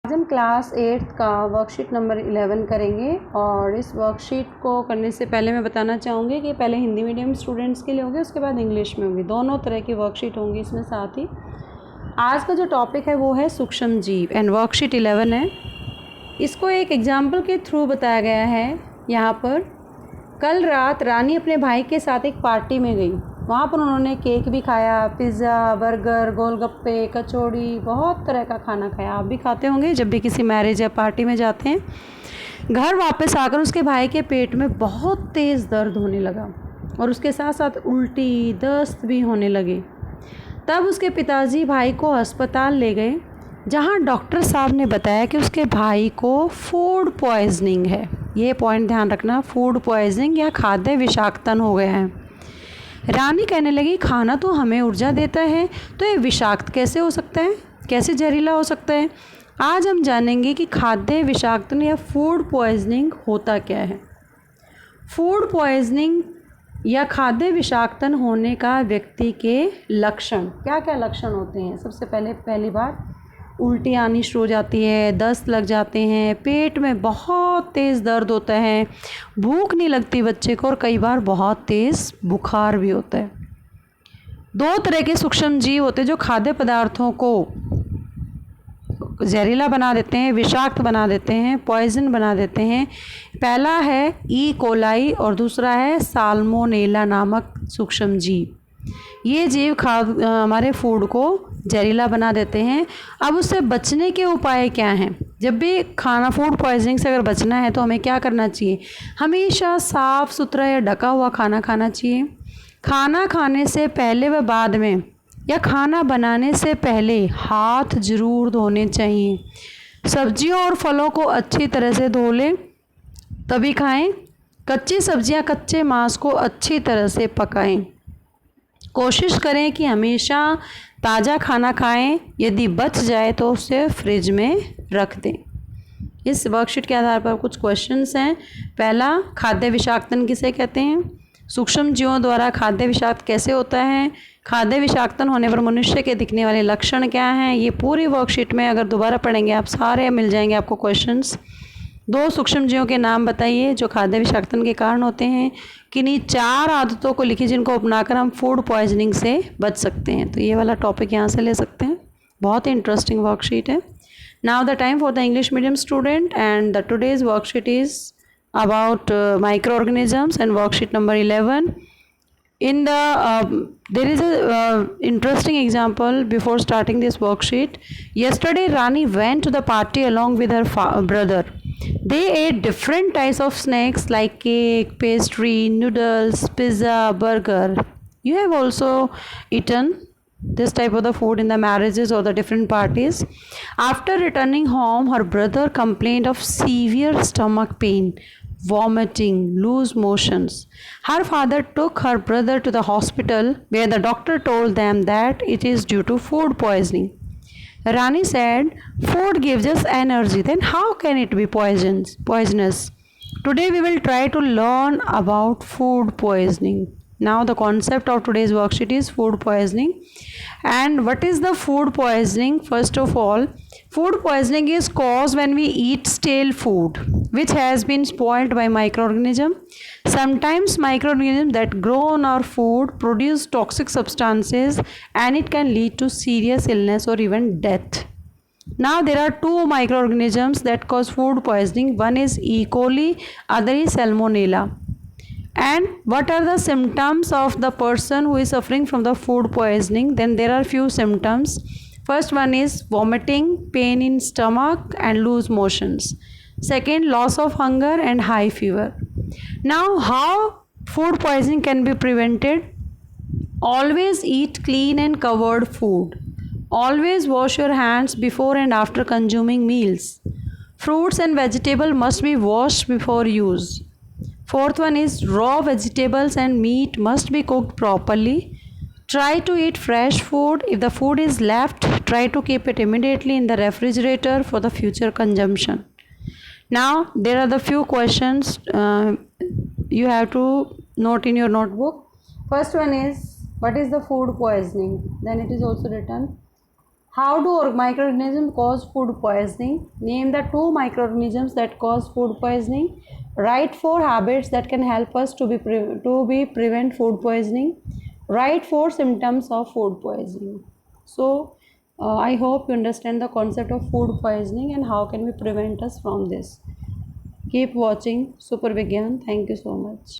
आज हम class 8th का वर्कशीट नंबर 11 करेंगे और इस वर्कशीट को करने से पहले मैं बताना चाहूँगी कि पहले हिंदी मीडियम स्टूडेंट्स के लिए होगी, उसके बाद इंग्लिश में होगी। दोनों तरह की वर्कशीट होंगी इसमें। साथ ही आज का जो टॉपिक है वो है सूक्ष्म जीव एंड वर्कशीट 11 है। इसको एक एग्जाम्पल के थ्रू बताया गया है। यहाँ पर कल रात रानी अपने भाई के साथ एक पार्टी में गई। वहाँ पर उन्होंने केक भी खाया, पिज़्ज़ा, बर्गर, गोलगप्पे, कचौड़ी, बहुत तरह का खाना खाया। आप भी खाते होंगे जब भी किसी मैरिज या पार्टी में जाते हैं। घर वापस आकर उसके भाई के पेट में बहुत तेज़ दर्द होने लगा और उसके साथ साथ उल्टी, दस्त भी होने लगे। तब उसके पिताजी भाई को अस्पताल ले गए, जहाँ डॉक्टर साहब ने बताया कि उसके भाई को फूड पॉइजनिंग है। ये पॉइंट ध्यान रखना, फूड पॉइजनिंग या खाद्य विषाक्तन हो गया है। रानी कहने लगी, खाना तो हमें ऊर्जा देता है, तो ये विषाक्त कैसे हो सकता है, कैसे जहरीला हो सकता है। आज हम जानेंगे कि खाद्य विषाक्तन या फूड पॉइजनिंग होता क्या है। फूड पॉइजनिंग या खाद्य विषाक्तन होने का व्यक्ति के लक्षण, क्या क्या लक्षण होते हैं। सबसे पहली बात, उल्टी आनी शुरू हो जाती है, दस्त लग जाते हैं, पेट में बहुत तेज़ दर्द होता है, भूख नहीं लगती बच्चे को और कई बार बहुत तेज़ बुखार भी होता है। दो तरह के सूक्ष्म जीव होते हैं जो खाद्य पदार्थों को जहरीला बना देते हैं, विषाक्त बना देते हैं, पॉइजन बना देते हैं। पहला है ई कोलाई और दूसरा है साल्मोनेला नामक सूक्ष्म जीव। ये जीव हमारे फूड को जहरीला बना देते हैं। अब उससे बचने के उपाय क्या हैं। जब भी खाना फूड पॉइजनिंग से अगर बचना है तो हमें क्या करना चाहिए। हमेशा साफ़ सुथरा या ढका हुआ खाना खाना चाहिए। खाना खाने से पहले व बाद में या खाना बनाने से पहले हाथ जरूर धोने चाहिए। सब्जियों और फलों को अच्छी तरह से धो लें तभी खाएं। कच्ची सब्जियां, कच्चे मांस को अच्छी तरह से पकाएं। कोशिश करें कि हमेशा ताज़ा खाना खाएं। यदि बच जाए तो उसे फ्रिज में रख दें। इस वर्कशीट के आधार पर कुछ क्वेश्चंस हैं। पहला, खाद्य विषाक्तन किसे कहते हैं। सूक्ष्म जीवों द्वारा खाद्य विषाक्त कैसे होता है। खाद्य विषाक्तन होने पर मनुष्य के दिखने वाले लक्षण क्या हैं। ये पूरी वर्कशीट में अगर दोबारा पढ़ेंगे आप सारे मिल जाएंगे आपको क्वेश्चंस। दो सूक्ष्म जीवों के नाम बताइए जो खाद्य विषाक्तन के कारण होते हैं। किन्हीं 4 आदतों को लिखिए जिनको अपनाकर हम फूड पॉइजनिंग से बच सकते हैं। तो ये वाला टॉपिक यहाँ से ले सकते हैं। बहुत ही इंटरेस्टिंग वर्कशीट है। Now the time for the English medium student and the today's worksheet is about micro organisms and worksheet number 11. In the there is a interesting example before starting this worksheet. Yesterday Rani went to the party along with her brother. They ate different types of snacks like cake, pastry, noodles, pizza, burger. You have also eaten this type of the food in the marriages or the different parties. After returning home, her brother complained of severe stomach pain, vomiting, loose motions. Her father took her brother to the hospital where the doctor told them that it is due to food poisoning. Rani said, food gives us energy, then how can it be poisonous? Today we will try to learn about food poisoning. Now the concept of today's worksheet is food poisoning. And what is the food poisoning? First of all, food poisoning is caused when we eat stale food which has been spoiled by microorganisms. Sometimes microorganisms that grow on our food produce toxic substances and it can lead to serious illness or even death. Now there are 2 microorganisms that cause food poisoning. One is E. coli, other is Salmonella. And what are the symptoms of the person who is suffering from the food poisoning? Then there are few symptoms. First one is vomiting, pain in stomach and loose motions. Second, loss of hunger and high fever. Now how food poisoning can be prevented? Always eat clean and covered food. Always wash your hands before and after consuming meals. Fruits and vegetables must be washed before use. Fourth one is raw vegetables and meat must be cooked properly. Try to eat fresh food. If the food is left, try to keep it immediately in the refrigerator for the future consumption. Now there are the few questions you have to note in your notebook. First one is, what is the food poisoning? Then it is also written, How do microorganisms cause food poisoning? Name the 2 microorganisms that cause food poisoning. Write 4 habits that can help us to prevent food poisoning. Write 4 symptoms of food poisoning. So I hope you understand the concept of food poisoning and how can we prevent us from this. Keep watching Super Vigyan. Thank you so much.